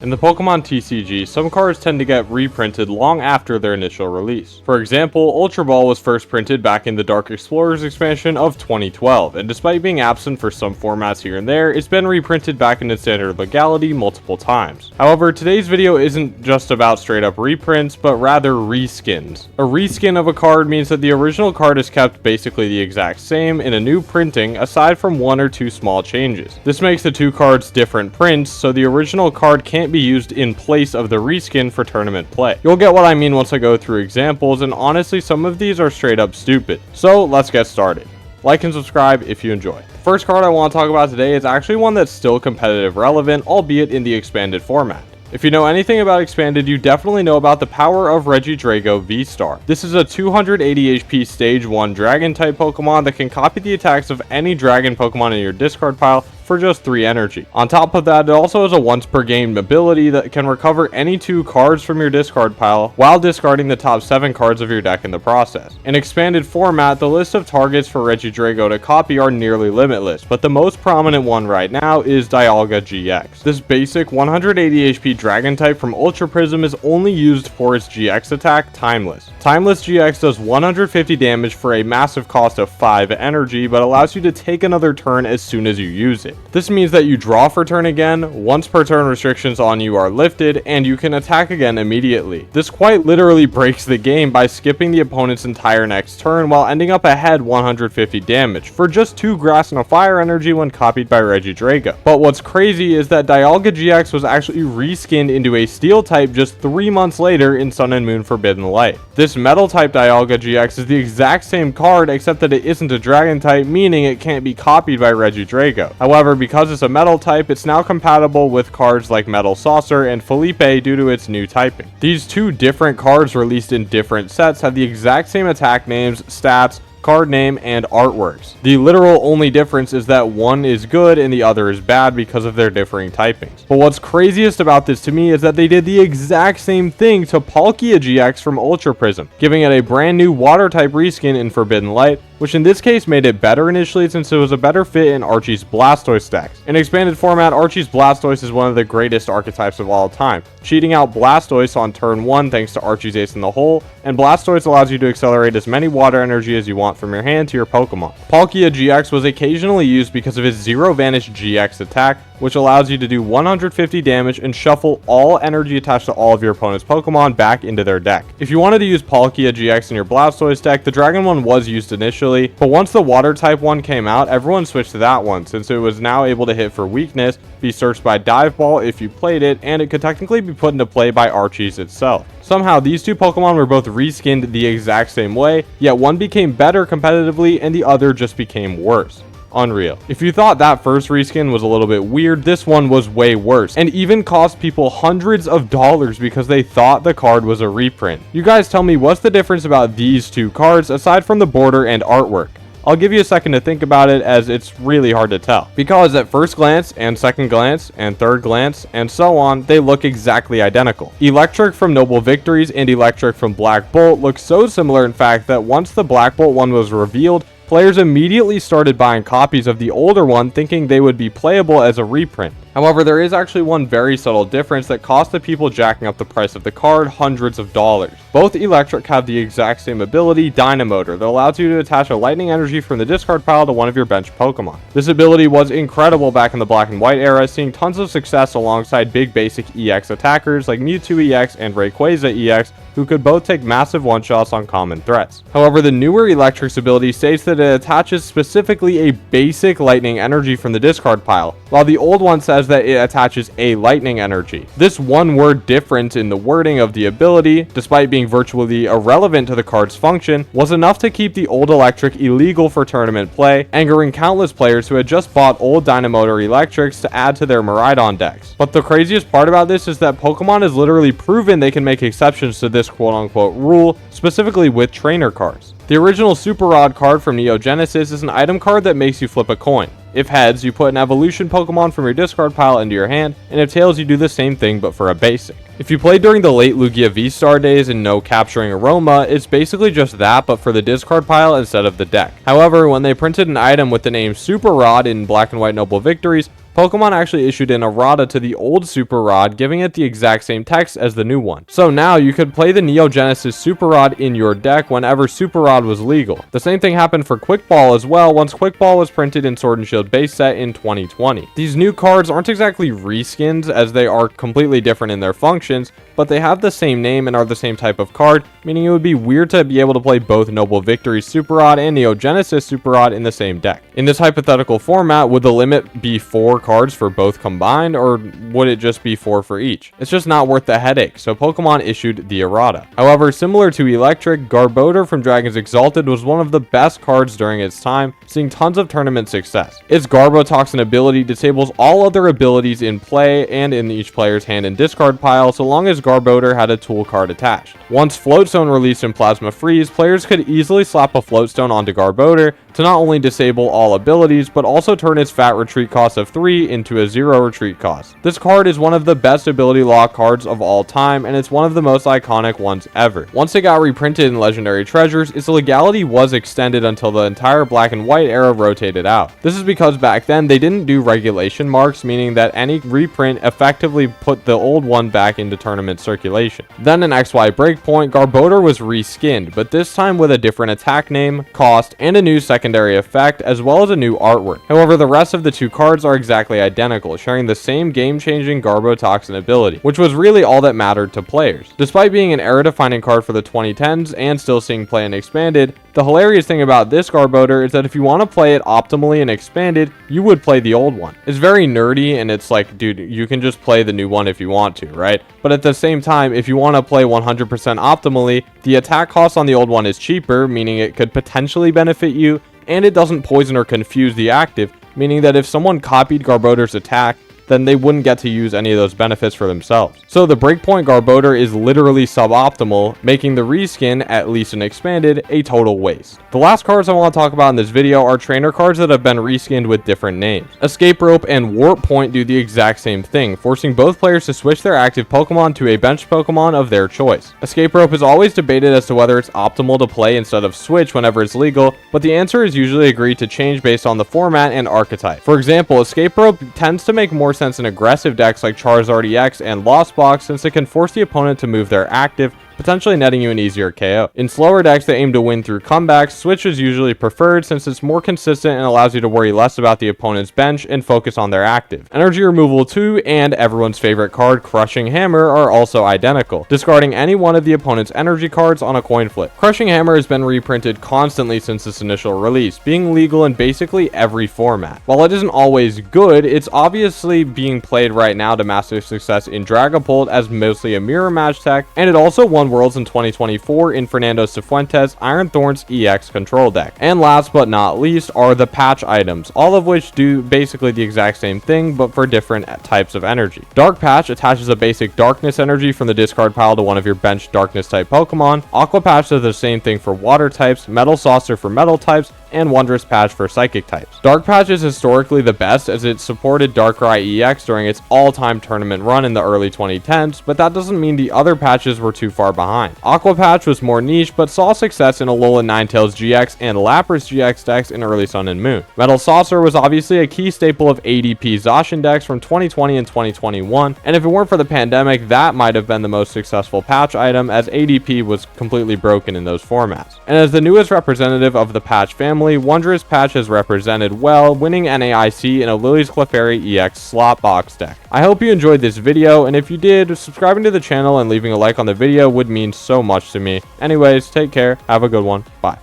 In the Pokemon TCG, some cards tend to get reprinted long after their initial release. For example, Ultra Ball was first printed back in the Dark Explorers expansion of 2012, and despite being absent for some formats here and there, it's been reprinted back into standard legality multiple times. However, today's video isn't just about straight up reprints, but rather reskins. A reskin of a card means that the original card is kept basically the exact same in a new printing, aside from one or two small changes. This makes the two cards different prints, so the original card can't be used in place of the reskin for tournament play. You'll get what I mean once I go through examples, and honestly some of these are straight up stupid. So let's get started. Like and subscribe if you enjoy. The first card I want to talk about today is actually one that's still competitive relevant, albeit in the expanded format. If you know anything about Expanded, you definitely know about the power of Regidrago V-Star. This is a 280 HP Stage 1 Dragon type Pokemon that can copy the attacks of any Dragon Pokemon in your discard pile for just 3 energy. On top of that, it also has a once per game ability that can recover any 2 cards from your discard pile while discarding the top 7 cards of your deck in the process. In Expanded format, the list of targets for Regidrago to copy are nearly limitless, but the most prominent one right now is Dialga GX. This basic 180 HP Dragon type from Ultra Prism is only used for its GX attack, Timeless. Timeless GX does 150 damage for a massive cost of 5 energy, but allows you to take another turn as soon as you use it. This means that you draw for turn again, once per turn restrictions on you are lifted, and you can attack again immediately. This quite literally breaks the game by skipping the opponent's entire next turn while ending up ahead 150 damage, for just 2 grass and a fire energy when copied by Regidrago. But what's crazy is that Dialga GX was actually reskinned into a steel type just 3 months later in Sun and Moon Forbidden Light. This metal type Dialga GX is the exact same card except that it isn't a dragon type, meaning it can't be copied by Regidrago. However, because it's a metal type, it's now compatible with cards like Metal Saucer and Felipe due to its new typing. These two different cards released in different sets have the exact same attack names, stats, card name, and artworks. The literal only difference is that one is good and the other is bad because of their differing typings. But what's craziest about this to me is that they did the exact same thing to Palkia GX from Ultra Prism, giving it a brand new water type reskin in Forbidden Light, which in this case made it better initially since it was a better fit in Archie's Blastoise stacks. In expanded format, Archie's Blastoise is one of the greatest archetypes of all time, cheating out Blastoise on turn 1 thanks to Archie's Ace in the Hole, and Blastoise allows you to accelerate as many water energy as you want from your hand to your Pokemon. Palkia GX was occasionally used because of his Zero Vanish GX attack, which allows you to do 150 damage and shuffle all energy attached to all of your opponent's Pokemon back into their deck. If you wanted to use Palkia GX in your Blastoise deck, the Dragon one was used initially, but once the Water type one came out, everyone switched to that one since it was now able to hit for weakness, be searched by Dive Ball if you played it, and it could technically be put into play by Archie's itself. Somehow, these two Pokemon were both reskinned the exact same way, yet one became better competitively and the other just became worse. Unreal. If you thought that first reskin was a little bit weird, this one was way worse, and even cost people hundreds of dollars because they thought the card was a reprint. You guys tell me, what's the difference about these two cards aside from the border and artwork? I'll give you a second to think about it, as it's really hard to tell. Because at first glance, and second glance, and third glance, and so on, they look exactly identical. Eelektrik from Noble Victories and Eelektrik from Black Bolt look so similar in fact that once the Black Bolt one was revealed, players immediately started buying copies of the older one thinking they would be playable as a reprint. However, there is actually one very subtle difference that cost the people jacking up the price of the card hundreds of dollars. Both Eelektrik have the exact same ability, Dynamotor, that allows you to attach a lightning energy from the discard pile to one of your bench Pokemon. This ability was incredible back in the Black and White era, seeing tons of success alongside big basic EX attackers like Mewtwo EX and Rayquaza EX, who could both take massive one-shots on common threats. However, the newer Eelektrik ability states that it attaches specifically a basic lightning energy from the discard pile, while the old one says that it attaches a lightning energy. This one word difference in the wording of the ability, despite being virtually irrelevant to the card's function, was enough to keep the old Eelektrik illegal for tournament play, angering countless players who had just bought old Dynamotor Eelektriks to add to their Miraidon decks. But the craziest part about this is that Pokemon has literally proven they can make exceptions to this quote-unquote rule, specifically with trainer cards. The original Super Rod card from Neo Genesis is an item card that makes you flip a coin. If heads, you put an evolution Pokemon from your discard pile into your hand, and if tails, you do the same thing but for a basic. If you played during the late Lugia V-Star days and know Capturing Aroma, it's basically just that but for the discard pile instead of the deck. However, when they printed an item with the name Super Rod in Black and White Noble Victories, Pokemon actually issued an errata to the old Super Rod, giving it the exact same text as the new one. So now you could play the Neo Genesis Super Rod in your deck whenever Super Rod was legal. The same thing happened for Quick Ball as well once Quick Ball was printed in Sword and Shield base set in 2020. These new cards aren't exactly reskins, as they are completely different in their functions, but they have the same name and are the same type of card, meaning it would be weird to be able to play both Noble Victory Super Rod and Neo Genesis Super Rod in the same deck. In this hypothetical format, would the limit be 4 cards for both combined, or would it just be 4 for each? It's just not worth the headache, so Pokemon issued the errata. However, similar to Eelektrik, Garbodor from Dragons Exalted was one of the best cards during its time, seeing tons of tournament success. Its Garbotoxin ability disables all other abilities in play and in each player's hand and discard pile, so long as Garbodor had a tool card attached. Once Float Stone released in Plasma Freeze, players could easily slap a Float Stone onto Garbodor to not only disable all abilities, but also turn its fat retreat cost of 3 into a 0 retreat cost. This card is one of the best ability lock cards of all time, and it's one of the most iconic ones ever. Once it got reprinted in Legendary Treasures, its legality was extended until the entire Black and White era rotated out. This is because back then they didn't do regulation marks, meaning that any reprint effectively put the old one back into tournament circulation. Then in XY Breakpoint, Garbodor was reskinned, but this time with a different attack name, cost, and a new secondary effect, as well as a new artwork. However, the rest of the two cards are exactly identical, sharing the same game-changing Garbotoxin ability, which was really all that mattered to players. Despite being an era-defining card for the 2010s and still seeing play in Expanded, the hilarious thing about this Garbodor is that if you want to play it optimally and Expanded, you would play the old one. It's very nerdy, and it's like, dude, you can just play the new one if you want to, right? But at the same time, if you want to play 100% optimally, the attack cost on the old one is cheaper, meaning it could potentially benefit you, and it doesn't poison or confuse the active, meaning that if someone copied Garbodor's attack, then they wouldn't get to use any of those benefits for themselves. So the Breakpoint Garbodor is literally suboptimal, making the reskin, at least in Expanded, a total waste. The last cards I want to talk about in this video are trainer cards that have been reskinned with different names. Escape Rope and Warp Point do the exact same thing, forcing both players to switch their active Pokemon to a bench Pokemon of their choice. Escape Rope is always debated as to whether it's optimal to play instead of switch whenever it's legal, but the answer is usually agreed to change based on the format and archetype. For example, Escape Rope tends to make more sense in aggressive decks like Charizard EX and Lost Box, since it can force the opponent to move their active, potentially netting you an easier KO. In slower decks that aim to win through comebacks, Switch is usually preferred since it's more consistent and allows you to worry less about the opponent's bench and focus on their active. Energy Removal 2 and everyone's favorite card, Crushing Hammer, are also identical, discarding any one of the opponent's energy cards on a coin flip. Crushing Hammer has been reprinted constantly since its initial release, being legal in basically every format. While it isn't always good, it's obviously being played right now to massive success in Dragapult as mostly a mirror match tech, and it also won Worlds in 2024 in Fernando Cifuentes' Iron Thorns EX control deck. And last but not least are the patch items, all of which do basically the exact same thing but for different types of energy. Dark Patch attaches a basic darkness energy from the discard pile to one of your bench darkness type Pokemon. Aqua Patch does the same thing for water types, Metal Saucer for metal types, and Wondrous Patch for psychic types. Dark Patch is historically the best as it supported Darkrai EX during its all-time tournament run in the early 2010s, but that doesn't mean the other patches were too far behind. Aqua Patch was more niche, but saw success in Alolan Ninetales GX and Lapras GX decks in early Sun and Moon. Metal Saucer was obviously a key staple of ADP Zacian decks from 2020 and 2021, and if it weren't for the pandemic, that might have been the most successful patch item as ADP was completely broken in those formats. And as the newest representative of the patch family, Wondrous Patch has represented well, winning NAIC in a Lily's Clefairy EX slot box deck. I hope you enjoyed this video, and if you did, subscribing to the channel and leaving a like on the video would mean so much to me. Anyways, take care, have a good one, bye.